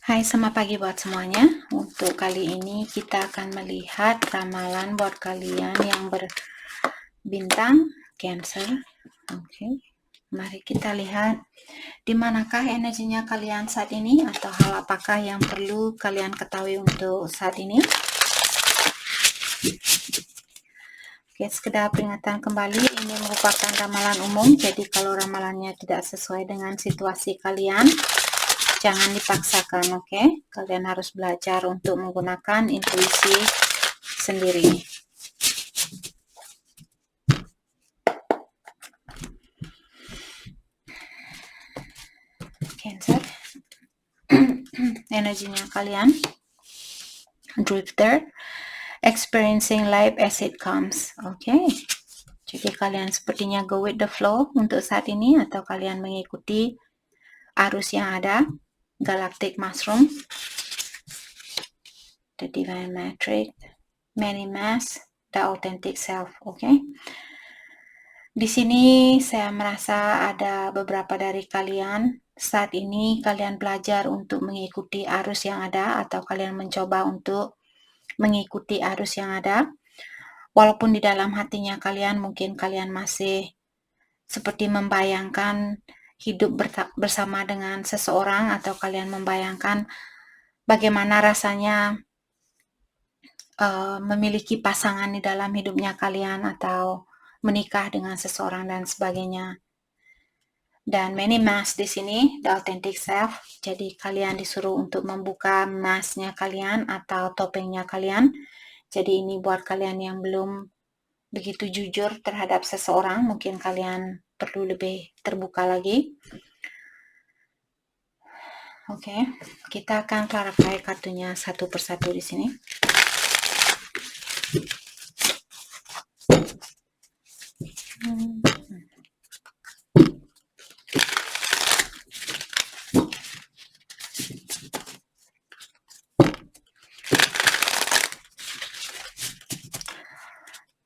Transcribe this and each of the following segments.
Hai, selamat pagi buat semuanya. Untuk kali ini kita akan melihat ramalan buat kalian yang berbintang Cancer. Oke, mari kita lihat di manakah energinya kalian saat ini atau hal apakah yang perlu kalian ketahui untuk saat ini. Oke, sekedar peringatan kembali, ini merupakan ramalan umum, jadi kalau ramalannya tidak sesuai dengan situasi kalian, jangan dipaksakan, oke? Kalian harus belajar untuk menggunakan intuisi sendiri. Cancer. Energinya kalian. Drifter. Experiencing life as it comes. Oke. Jadi kalian sepertinya go with the flow untuk saat ini, atau kalian mengikuti arus yang ada. Galactic Mushroom. The Divine Matrix. Many Mass. The Authentic Self. Oke. Di sini saya merasa ada beberapa dari kalian saat ini kalian belajar untuk mengikuti arus yang ada, atau kalian mencoba untuk mengikuti arus yang ada. Walaupun di dalam hatinya kalian mungkin kalian masih seperti membayangkan hidup bersama dengan seseorang, atau kalian membayangkan bagaimana rasanya memiliki pasangan di dalam hidupnya kalian, atau menikah dengan seseorang dan sebagainya. Dan many mask di sini, the authentic self. Jadi kalian disuruh untuk membuka masknya kalian atau topengnya kalian. Jadi ini buat kalian yang belum begitu jujur terhadap seseorang, mungkin kalian perlu lebih terbuka lagi. Oke, kita akan clarify kartunya satu persatu di sini.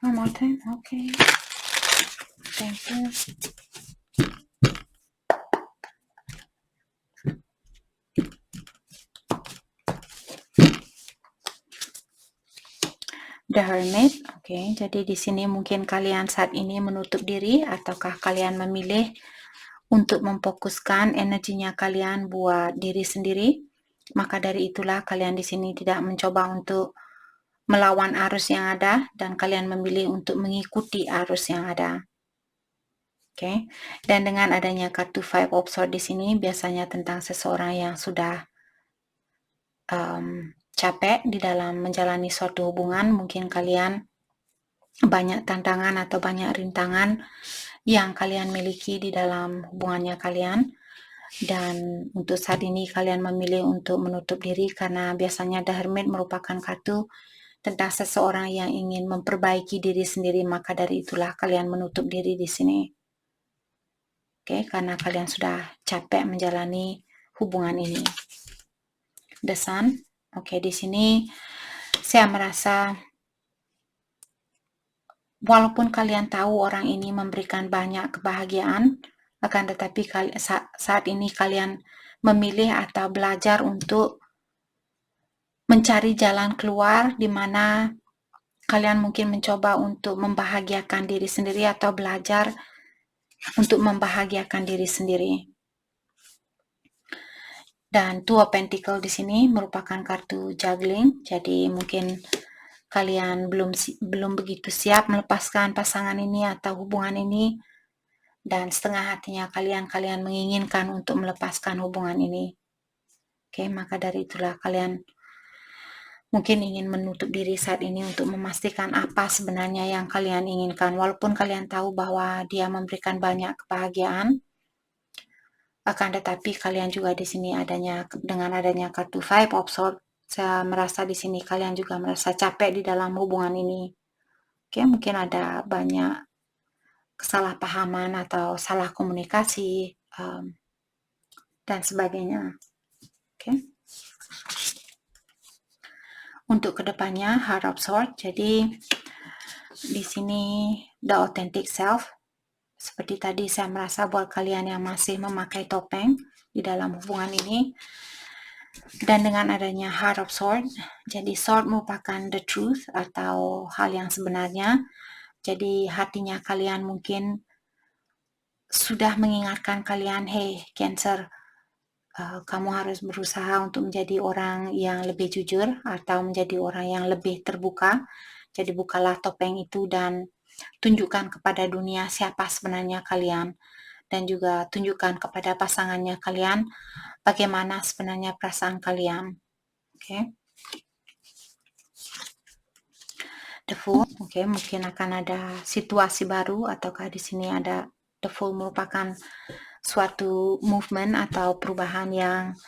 One more time, okay. Thank you. The Hermit, oke. Jadi di sini mungkin kalian saat ini menutup diri, ataukah kalian memilih untuk memfokuskan energinya kalian buat diri sendiri. Maka dari itulah kalian di sini tidak mencoba untuk melawan arus yang ada, dan kalian memilih untuk mengikuti arus yang ada. Oke. Dan dengan adanya kartu Five of Swords di sini biasanya tentang seseorang yang sudah capek di dalam menjalani suatu hubungan. Mungkin kalian banyak tantangan atau banyak rintangan yang kalian miliki di dalam hubungannya kalian, dan untuk saat ini kalian memilih untuk menutup diri karena biasanya The Hermit merupakan kartu tentang seseorang yang ingin memperbaiki diri sendiri. Maka dari itulah kalian menutup diri di sini. Oke, karena kalian sudah capek menjalani hubungan ini. The Sun. Oke, di sini saya merasa walaupun kalian tahu orang ini memberikan banyak kebahagiaan, akan tetapi saat ini kalian memilih atau belajar untuk mencari jalan keluar di mana kalian mungkin mencoba untuk membahagiakan diri sendiri atau belajar untuk membahagiakan diri sendiri. Dan Two of Pentacles di sini merupakan kartu juggling. Jadi mungkin kalian belum begitu siap melepaskan pasangan ini atau hubungan ini, dan setengah hatinya kalian menginginkan untuk melepaskan hubungan ini. Oke, maka dari itulah kalian mungkin ingin menutup diri saat ini untuk memastikan apa sebenarnya yang kalian inginkan. Walaupun kalian tahu bahwa dia memberikan banyak kebahagiaan, akan tetapi kalian juga di sini dengan adanya kartu Five of Swords, saya merasa di sini kalian juga merasa capek di dalam hubungan ini. Oke, mungkin ada banyak kesalahpahaman atau salah komunikasi dan sebagainya. Oke. Untuk kedepannya Heart of Swords. Jadi di sini the authentic self. Seperti tadi saya merasa buat kalian yang masih memakai topeng di dalam hubungan ini, Dan dengan adanya Heart of Sword, jadi sword merupakan the truth atau hal yang sebenarnya. Jadi hatinya kalian mungkin sudah mengingatkan kalian, hey Cancer, kamu harus berusaha untuk menjadi orang yang lebih jujur atau menjadi orang yang lebih terbuka. Jadi bukalah topeng itu dan tunjukkan kepada dunia siapa sebenarnya kalian. Dan juga tunjukkan kepada pasangannya kalian bagaimana sebenarnya perasaan kalian. Oke. The Fool, oke, mungkin akan ada situasi baru ataukah di sini ada The Fool merupakan suatu movement atau perubahan yang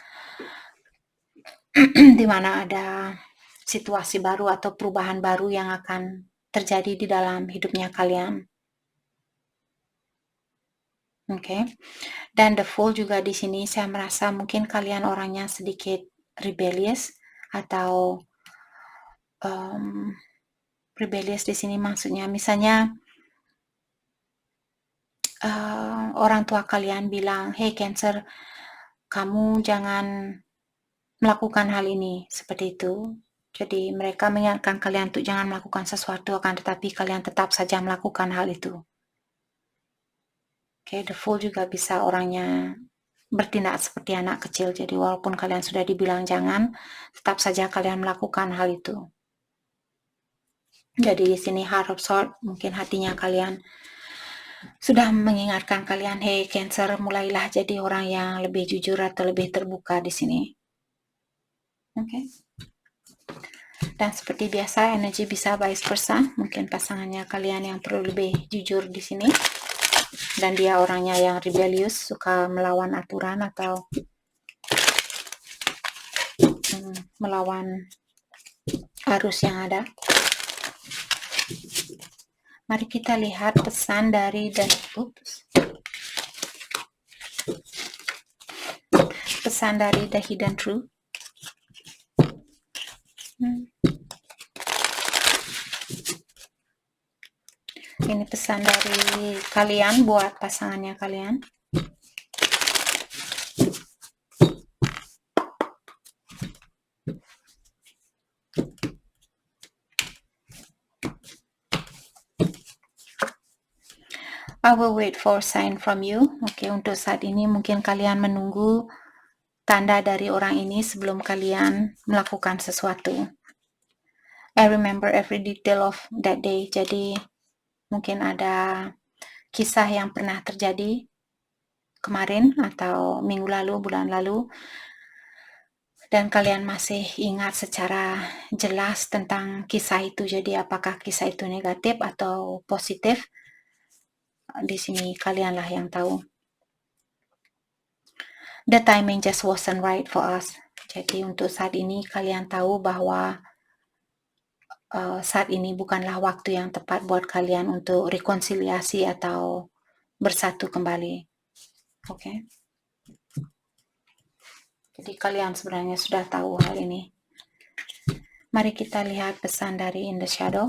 di mana ada situasi baru atau perubahan baru yang akan terjadi di dalam hidupnya kalian. Oke. Dan The Fool juga di sini saya merasa mungkin kalian orangnya sedikit rebellious atau rebellious di sini maksudnya misalnya orang tua kalian bilang, hey Cancer, kamu jangan melakukan hal ini, seperti itu. Jadi mereka mengingatkan kalian untuk jangan melakukan sesuatu, akan tetapi kalian tetap saja melakukan hal itu. Oke, The Fool juga bisa orangnya bertindak seperti anak kecil. Jadi walaupun kalian sudah dibilang jangan, tetap saja kalian melakukan hal itu. Jadi di sini Heart of Sword, mungkin hatinya kalian sudah mengingatkan kalian, hey Cancer, mulailah jadi orang yang lebih jujur atau lebih terbuka di sini. Oke. Dan seperti biasa, energi bisa vice versa. Mungkin pasangannya kalian yang perlu lebih jujur di sini. Dan dia orangnya yang rebellious, suka melawan aturan atau melawan arus yang ada. Mari kita lihat pesan dari The Hidden Truth. Ini pesan dari kalian buat pasangannya kalian. I will wait for sign from you. Oke, untuk saat ini mungkin kalian menunggu tanda dari orang ini sebelum kalian melakukan sesuatu. I remember every detail of that day. Jadi mungkin ada kisah yang pernah terjadi kemarin atau minggu lalu, bulan lalu, dan kalian masih ingat secara jelas tentang kisah itu. Jadi apakah kisah itu negatif atau positif? Di sini kalianlah yang tahu. The timing just wasn't right for us. Jadi untuk saat ini kalian tahu bahwa saat ini bukanlah waktu yang tepat buat kalian untuk rekonsiliasi atau bersatu kembali. Oke. Jadi kalian sebenarnya sudah tahu hal ini. Mari kita lihat pesan dari In the Shadow.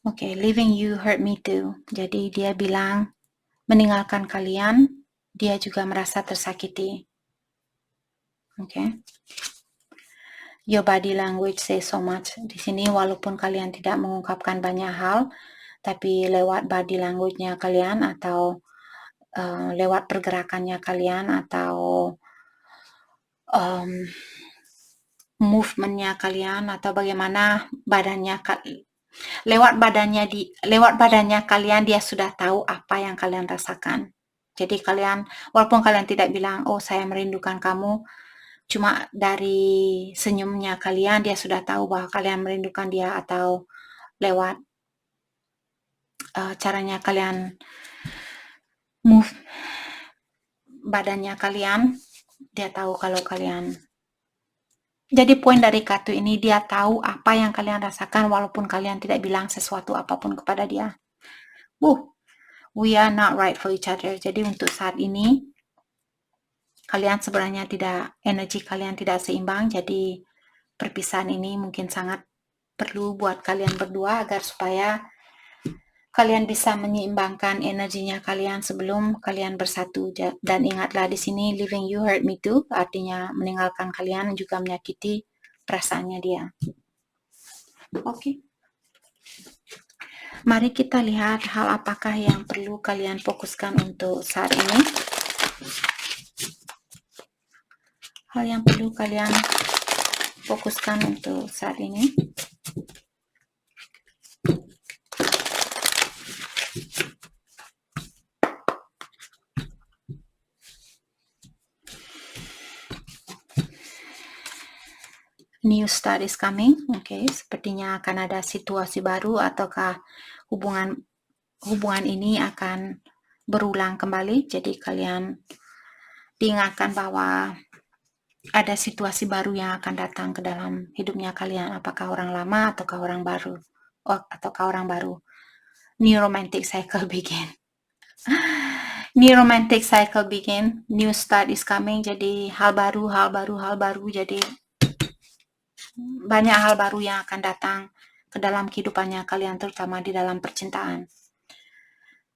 Oke, leaving you hurt me too. Jadi dia bilang meninggalkan kalian, dia juga merasa tersakiti. Oke. Your body language says so much. Di sini walaupun kalian tidak mengungkapkan banyak hal, tapi lewat body language-nya kalian atau lewat pergerakannya kalian atau movement-nya kalian atau bagaimana badannya lewat badannya kalian dia sudah tahu apa yang kalian rasakan. Jadi kalian walaupun kalian tidak bilang oh saya merindukan kamu, cuma dari senyumnya kalian dia sudah tahu bahwa kalian merindukan dia atau lewat caranya kalian move badannya kalian dia tahu kalau kalian. Jadi poin dari kartu ini dia tahu apa yang kalian rasakan walaupun kalian tidak bilang sesuatu apapun kepada dia. we are not right for each other. Jadi untuk saat ini kalian sebenarnya energi kalian tidak seimbang, jadi perpisahan ini mungkin sangat perlu buat kalian berdua agar supaya kalian bisa menyeimbangkan energinya kalian sebelum kalian bersatu. Dan ingatlah di sini leaving you hurt me too, artinya meninggalkan kalian juga menyakiti perasaannya dia. Oke. Mari kita lihat hal apakah yang perlu kalian fokuskan untuk saat ini. Hal yang perlu kalian fokuskan untuk saat ini. New start is coming. Oke, sepertinya akan ada situasi baru ataukah hubungan ini akan berulang kembali. Jadi kalian diingatkan bahwa ada situasi baru yang akan datang ke dalam hidupnya kalian, apakah orang lama ataukah orang baru. New romantic cycle begin. New romantic cycle begin. New start is coming. Jadi hal baru. Jadi banyak hal baru yang akan datang ke dalam kehidupannya kalian, terutama di dalam percintaan.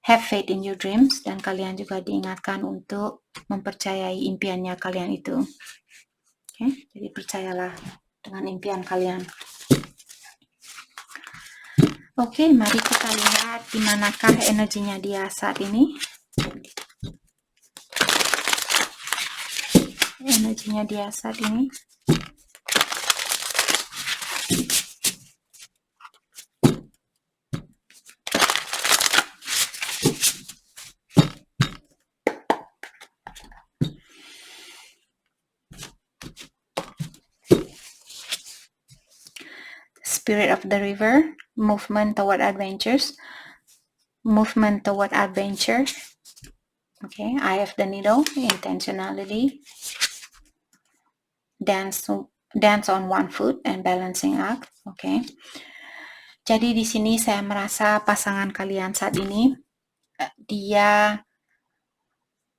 Have faith in your dreams, dan kalian juga diingatkan untuk mempercayai impiannya kalian itu. Oke, jadi percayalah dengan impian kalian. Oke, mari kita lihat di manakah energinya dia saat ini. Energinya dia saat ini. Spirit of the river, movement toward adventures. Okay, Eye of the needle, intentionality. Dance on one foot and balancing act. Okay. Jadi di sini saya merasa pasangan kalian saat ini dia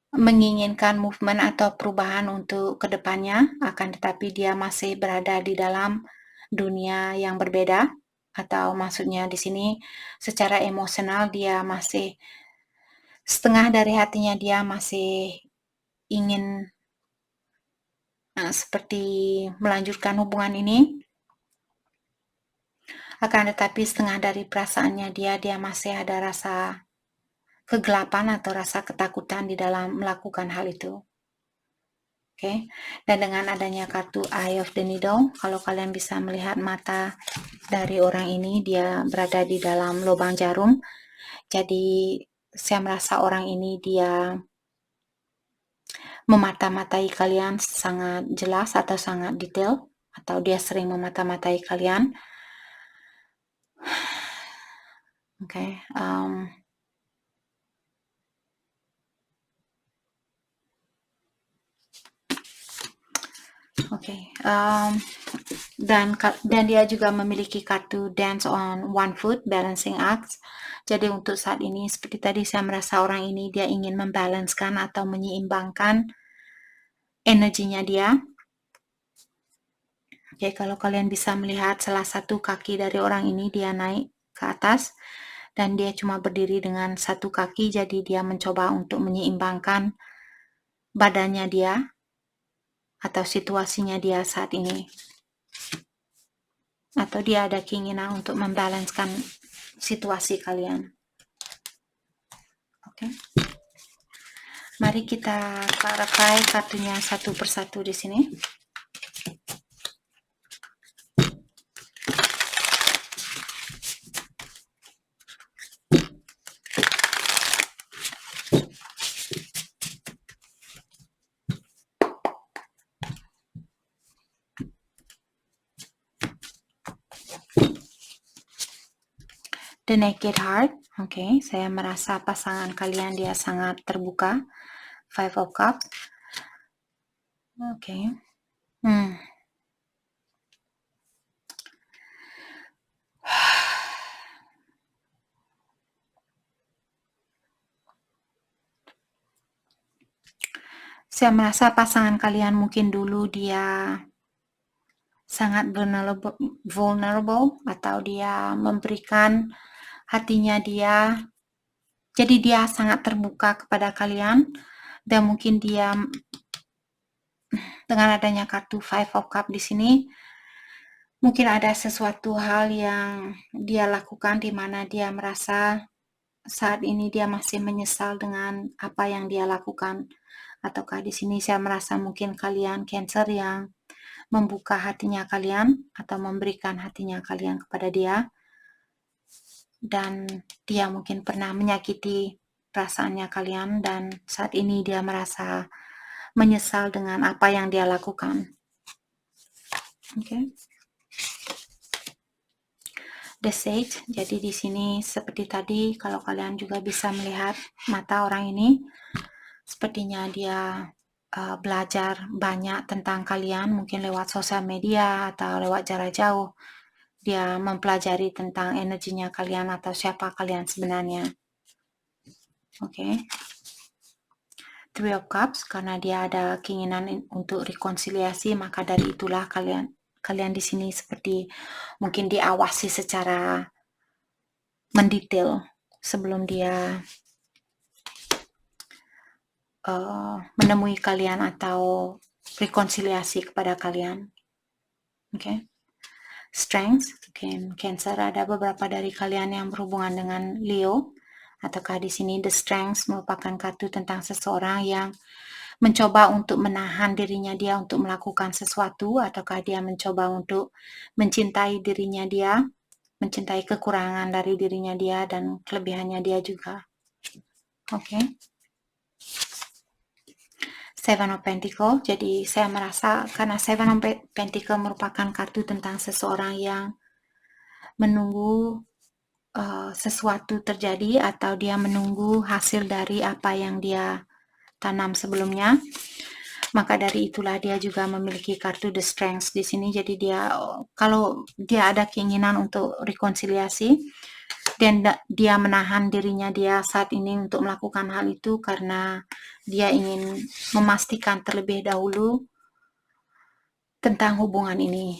menginginkan movement atau perubahan untuk kedepannya, akan tetapi dia masih berada di dalam dunia yang berbeda, atau maksudnya di sini secara emosional dia masih setengah dari hatinya dia masih ingin seperti melanjutkan hubungan ini, akan tetapi setengah dari perasaannya dia masih ada rasa kegelapan atau rasa ketakutan di dalam melakukan hal itu. Oke, dan dengan adanya kartu Eye of the Needle, kalau kalian bisa melihat mata dari orang ini, dia berada di dalam lubang jarum. Jadi saya merasa orang ini dia memata-matai kalian sangat jelas atau sangat detail, atau dia sering memata-matai kalian. Oke, dan dia juga memiliki kartu Dance on One Foot, Balancing Act. Jadi untuk saat ini seperti tadi saya merasa orang ini dia ingin membalanskan atau menyeimbangkan energinya dia. Oke, kalau kalian bisa melihat salah satu kaki dari orang ini dia naik ke atas dan dia cuma berdiri dengan satu kaki, jadi dia mencoba untuk menyeimbangkan badannya dia atau situasinya dia saat ini. Atau dia ada keinginan untuk membalanskan situasi kalian. Oke. Mari kita clarify kartunya satu persatu di sini. The Naked Heart. Oke, saya merasa pasangan kalian dia sangat terbuka. Five of Cups. Oke. Saya merasa pasangan kalian mungkin dulu dia sangat vulnerable atau dia memberikan hatinya dia, jadi dia sangat terbuka kepada kalian, dan mungkin dia dengan adanya kartu Five of Cups di sini, mungkin ada sesuatu hal yang dia lakukan di mana dia merasa saat ini dia masih menyesal dengan apa yang dia lakukan. Ataukah di sini saya merasa mungkin kalian Cancer yang membuka hatinya kalian atau memberikan hatinya kalian kepada dia, dan dia mungkin pernah menyakiti perasaannya kalian, dan saat ini dia merasa menyesal dengan apa yang dia lakukan. Oke. The Sage. Jadi di sini seperti tadi, kalau kalian juga bisa melihat mata orang ini, sepertinya dia belajar banyak tentang kalian, mungkin lewat sosial media atau lewat jarak jauh. Dia mempelajari tentang energinya kalian atau siapa kalian sebenarnya. Oke. Three of Cups, karena dia ada keinginan untuk rekonsiliasi, maka dari itulah kalian di sini seperti mungkin diawasi secara mendetail sebelum dia menemui kalian atau rekonsiliasi kepada kalian. Oke. Strength, mungkin Cancer, ada beberapa dari kalian yang berhubungan dengan Leo, ataukah di sini The Strength merupakan kartu tentang seseorang yang mencoba untuk menahan dirinya dia untuk melakukan sesuatu, ataukah dia mencoba untuk mencintai dirinya dia, mencintai kekurangan dari dirinya dia dan kelebihannya dia juga. Oke. Seven of Pentacle, jadi saya merasa karena Seven of Pentacle merupakan kartu tentang seseorang yang menunggu sesuatu terjadi atau dia menunggu hasil dari apa yang dia tanam sebelumnya. Maka dari itulah dia juga memiliki kartu The Strength di sini. Jadi dia, kalau dia ada keinginan untuk rekonsiliasi dan dia menahan dirinya dia saat ini untuk melakukan hal itu karena dia ingin memastikan terlebih dahulu tentang hubungan ini.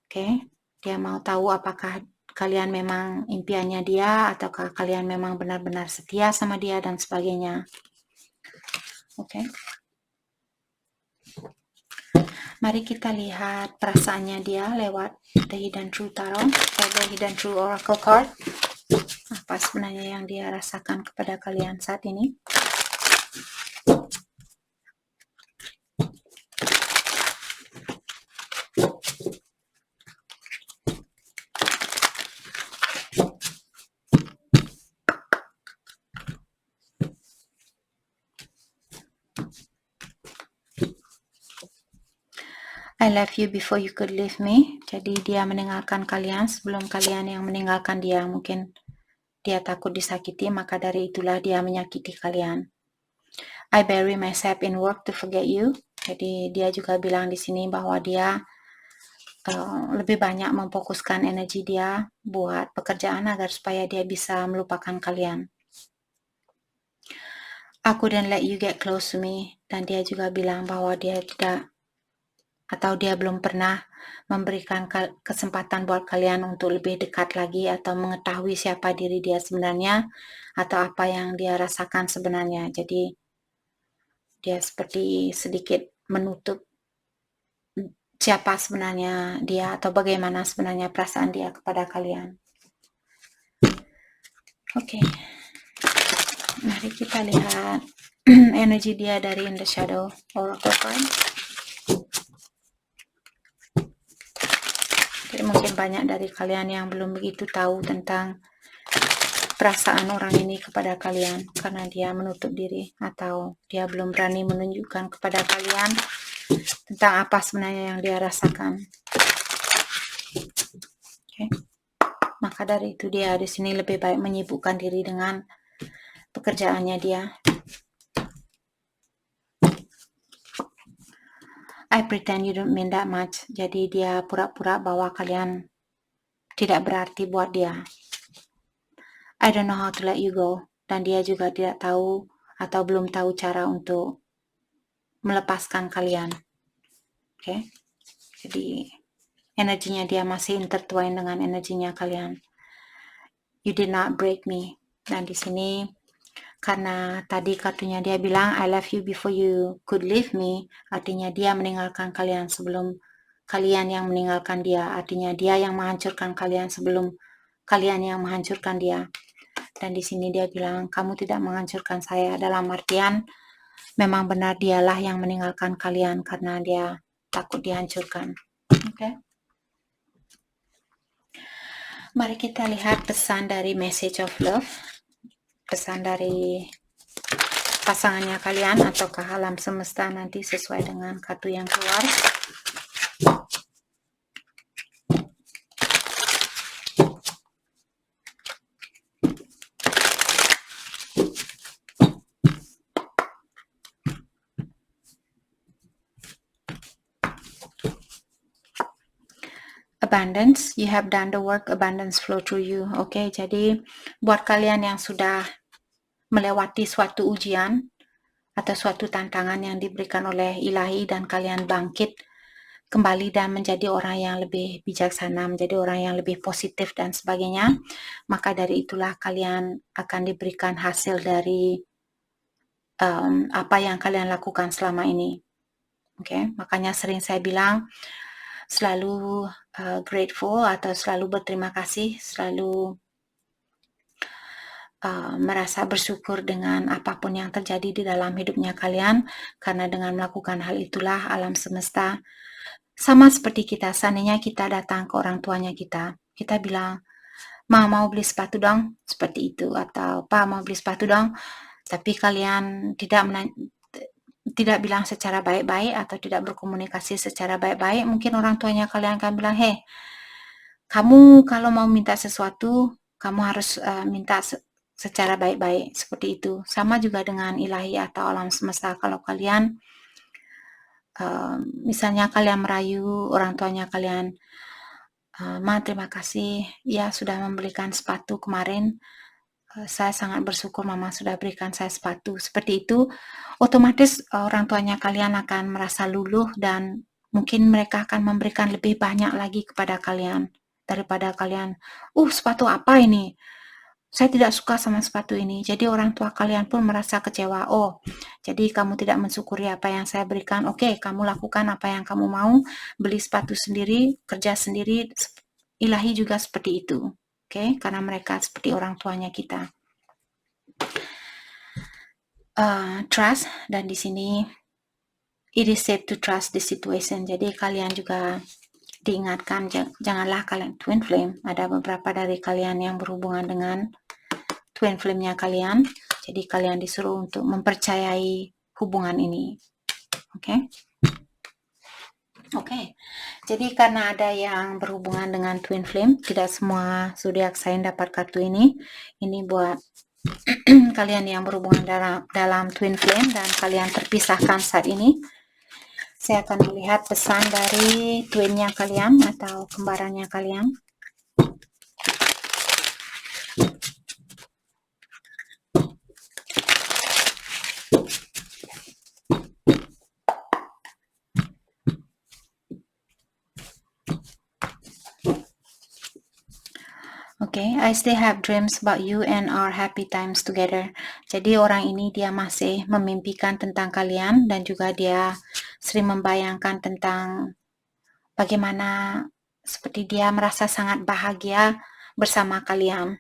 Oke, dia mau tahu apakah kalian memang impiannya dia ataukah kalian memang benar-benar setia sama dia dan sebagainya. Oke. Mari kita lihat perasaannya dia lewat The Hidden Truth Tarot, The Hidden Truth Oracle Card. Apa sebenarnya yang dia rasakan kepada kalian saat ini? I left you before you could leave me. Jadi dia meninggalkan kalian sebelum kalian yang meninggalkan dia. Mungkin dia takut disakiti, maka dari itulah dia menyakiti kalian. I bury myself in work to forget you. Jadi dia juga bilang di sini bahwa dia lebih banyak memfokuskan energi dia buat pekerjaan agar supaya dia bisa melupakan kalian. I couldn't let you get close to me. Dan dia juga bilang bahwa dia tidak atau dia belum pernah memberikan kesempatan buat kalian untuk lebih dekat lagi atau mengetahui siapa diri dia sebenarnya atau apa yang dia rasakan sebenarnya. Jadi dia seperti sedikit menutup siapa sebenarnya dia atau bagaimana sebenarnya perasaan dia kepada kalian. Oke. Mari kita lihat energi dia dari In the Shadow Oracle Card. Jadi mungkin banyak dari kalian yang belum begitu tahu tentang perasaan orang ini kepada kalian karena dia menutup diri atau dia belum berani menunjukkan kepada kalian tentang apa sebenarnya yang dia rasakan. Okay. Maka dari itu dia di sini lebih baik menyibukkan diri dengan pekerjaannya dia. I pretend you don't mean that much. Jadi dia pura-pura bahwa kalian tidak berarti buat dia. I don't know how to let you go. Dan dia juga tidak tahu atau belum tahu cara untuk melepaskan kalian. Oke. Jadi energinya dia masih intertwine dengan energinya kalian. You did not break me. Dan di sini karena tadi kartunya dia bilang I love you before you could leave me, artinya dia meninggalkan kalian sebelum kalian yang meninggalkan dia, artinya dia yang menghancurkan kalian sebelum kalian yang menghancurkan dia. Dan di sini dia bilang kamu tidak menghancurkan saya, dalam artian memang benar dialah yang meninggalkan kalian karena dia takut dihancurkan. Oke. Mari kita lihat pesan dari message of love, pesan dari pasangannya kalian ataukah alam semesta nanti sesuai dengan kartu yang keluar. Abundance, you have done the work, abundance flow through you. Oke, jadi buat kalian yang sudah melewati suatu ujian atau suatu tantangan yang diberikan oleh ilahi dan kalian bangkit kembali dan menjadi orang yang lebih bijaksana, menjadi orang yang lebih positif dan sebagainya, maka dari itulah kalian akan diberikan hasil dari apa yang kalian lakukan selama ini. Oke, makanya sering saya bilang selalu grateful atau selalu berterima kasih, selalu merasa bersyukur dengan apapun yang terjadi di dalam hidupnya kalian, karena dengan melakukan hal itulah alam semesta, sama seperti kita, seandainya kita datang ke orang tuanya kita bilang, Ma mau beli sepatu dong, seperti itu, atau Pa mau beli sepatu dong, tapi kalian tidak bilang secara baik-baik atau tidak berkomunikasi secara baik-baik, mungkin orang tuanya kalian akan bilang, hei, kamu kalau mau minta sesuatu, kamu harus minta secara baik-baik, seperti itu. Sama juga dengan ilahi atau alam semesta, kalau kalian misalnya kalian merayu orang tuanya kalian, Ma terima kasih ya sudah membelikan sepatu kemarin, saya sangat bersyukur Mama sudah berikan saya sepatu, seperti itu, otomatis orang tuanya kalian akan merasa luluh dan mungkin mereka akan memberikan lebih banyak lagi kepada kalian daripada kalian, sepatu apa ini? Saya tidak suka sama sepatu ini. Jadi orang tua kalian pun merasa kecewa. Oh, jadi kamu tidak mensyukuri apa yang saya berikan. Oke, kamu lakukan apa yang kamu mau. Beli sepatu sendiri, kerja sendiri. Ilahi juga seperti itu. Oke, karena mereka seperti orang tuanya kita. Trust, dan di sini it is safe to trust the situation. Jadi kalian juga diingatkan, janganlah kalian twin flame. Ada beberapa dari kalian yang berhubungan dengan twin flame-nya kalian, jadi kalian disuruh untuk mempercayai hubungan ini. Oke. Jadi karena ada yang berhubungan dengan twin flame, tidak semua zodiak sign dapat kartu ini. Ini buat kalian yang berhubungan dalam twin flame dan kalian terpisahkan saat ini. Saya akan melihat pesan dari twinnya kalian atau kembarannya kalian. Okay, I still have dreams about you and our happy times together. Jadi orang ini dia masih memimpikan tentang kalian dan juga dia sering membayangkan tentang bagaimana seperti dia merasa sangat bahagia bersama kalian.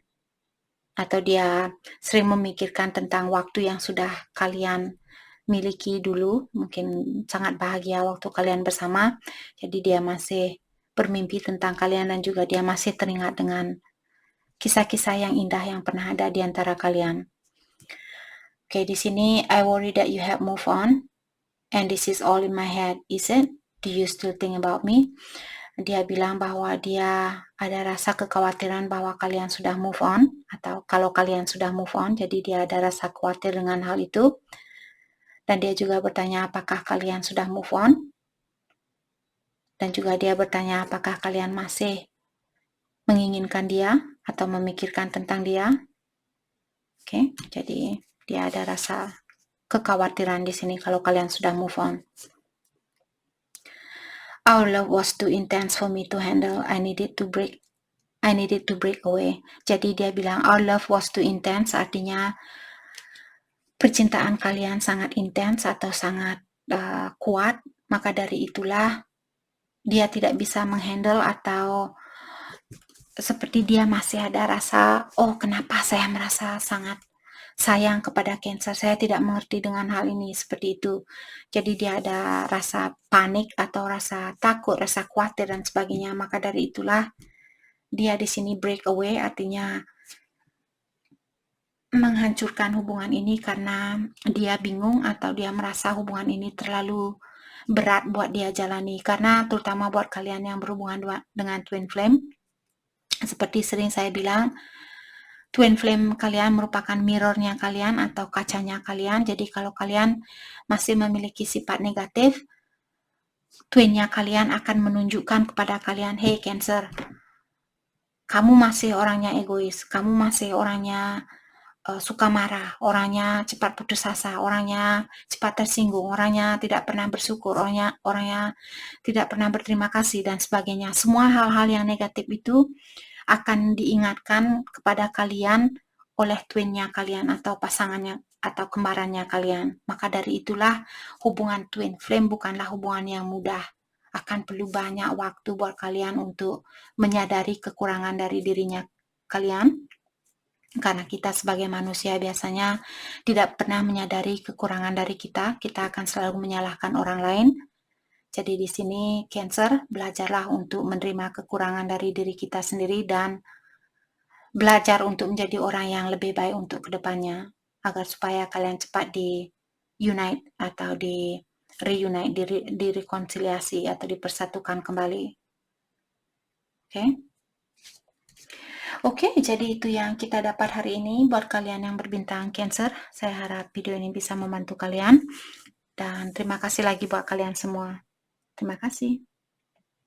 Atau dia sering memikirkan tentang waktu yang sudah kalian miliki dulu, mungkin sangat bahagia waktu kalian bersama. Jadi dia masih bermimpi tentang kalian dan juga dia masih teringat dengan kisah-kisah yang indah yang pernah ada di antara kalian. Oke, di sini I worry that you have moved on and this is all in my head, is it? Do you still think about me? Dia bilang bahwa dia ada rasa kekhawatiran bahwa kalian sudah move on, atau kalau kalian sudah move on, jadi dia ada rasa khawatir dengan hal itu. Dan dia juga bertanya apakah kalian sudah move on? Dan juga dia bertanya apakah kalian masih menginginkan dia atau memikirkan tentang dia. Oke, jadi dia ada rasa kekhawatiran di sini kalau kalian sudah move on. Our love was too intense for me to handle. I needed to break away. Jadi dia bilang our love was too intense, artinya percintaan kalian sangat intens atau sangat kuat, maka dari itulah dia tidak bisa menghandle atau seperti dia masih ada rasa, oh kenapa saya merasa sangat sayang kepada Cancer, saya tidak mengerti dengan hal ini, seperti itu. Jadi dia ada rasa panik atau rasa takut, rasa khawatir dan sebagainya, maka dari itulah dia di sini break away, artinya menghancurkan hubungan ini karena dia bingung atau dia merasa hubungan ini terlalu berat buat dia jalani, karena terutama buat kalian yang berhubungan dengan twin flame, seperti sering saya bilang, twin flame kalian merupakan mirrornya kalian atau kacanya kalian. Jadi kalau kalian masih memiliki sifat negatif, twinnya kalian akan menunjukkan kepada kalian, hey Cancer, kamu masih orangnya egois, kamu masih orangnya suka marah, orangnya cepat putus asa, orangnya cepat tersinggung, orangnya tidak pernah bersyukur, orangnya tidak pernah berterima kasih dan sebagainya. Semua hal-hal yang negatif itu akan diingatkan kepada kalian oleh twinnya kalian atau pasangannya atau kembarannya kalian. Maka dari itulah hubungan twin flame bukanlah hubungan yang mudah. Akan perlu banyak waktu buat kalian untuk menyadari kekurangan dari dirinya kalian. Karena kita sebagai manusia biasanya tidak pernah menyadari kekurangan dari kita akan selalu menyalahkan orang lain. Jadi di sini Cancer, belajarlah untuk menerima kekurangan dari diri kita sendiri dan belajar untuk menjadi orang yang lebih baik untuk kedepannya, agar supaya kalian cepat di-unite atau di-reunite, direkonsiliasi atau dipersatukan kembali. Oke, jadi itu yang kita dapat hari ini buat kalian yang berbintang Cancer. Saya harap video ini bisa membantu kalian. Dan terima kasih lagi buat kalian semua. Terima kasih.